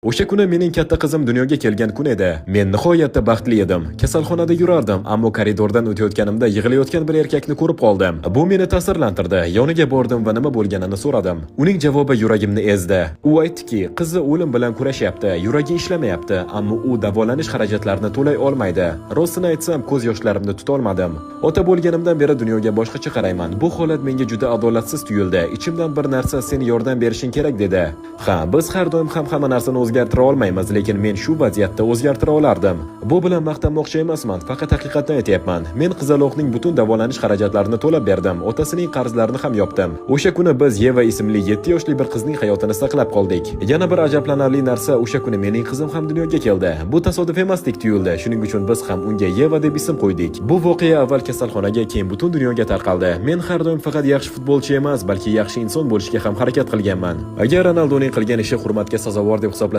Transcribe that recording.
O'sha kuni mening katta qizim dunyoga kelgan kun edi. Men nihoyatda baxtli edim. Kasalxonada yurardim, ammo koridordan o'tayotganimda yig'layotgan bir erkakni ko'rib qoldim. Bu meni ta'sirlantirdi. Yoniga bordim va nima bo'lganini so'radim. Uning javobi yuragimni ezdi. U aytdiki, qizi o'lim bilan kurashyapti, yuragi ishlamayapti, ammo u davolanish xarajatlarini to'lay olmaydi. Rostini aytsam, ko'z yoshlarimni tuta olmadim. Ota bo'lganimdan beri dunyoga boshqacha qarayman. Bu holat menga juda adolatsiz tuyuldi. Ichimdan bir narsa sen yordam berishing kerak dedi. Ha, biz har doim ham hamma narsani o'zgartira olmaymiz, lekin men shu vaziyatda o'zgartira olardim. Bu bilan maqtanmoqchi emasman, faqat haqiqatni aytyapman. Men qizaloqning butun davolanish xarajatlarini to'lab berdim, otasining qarzlarini ham yopdim. O'sha kuni biz Yeva ismli 7 yoshli bir qizning hayotini saqlab qoldik. Yana bir ajablanarli narsa, o'sha kuni mening qizim ham dunyoga keldi. Bu tasodif emasdek tuyuldi, shuning uchun biz ham unga Yeva deb ism qo'ydik. Bu voqea avval kasalxonaga, keyin butun dunyoga tarqaldi. Men har doim faqat yaxshi futbolchi emas, balki yaxshi inson bo'lishga ham harakat qilganman. Agar Ronaldoning qilgan ishi hurmatga sazovor deb hisoblasangiz,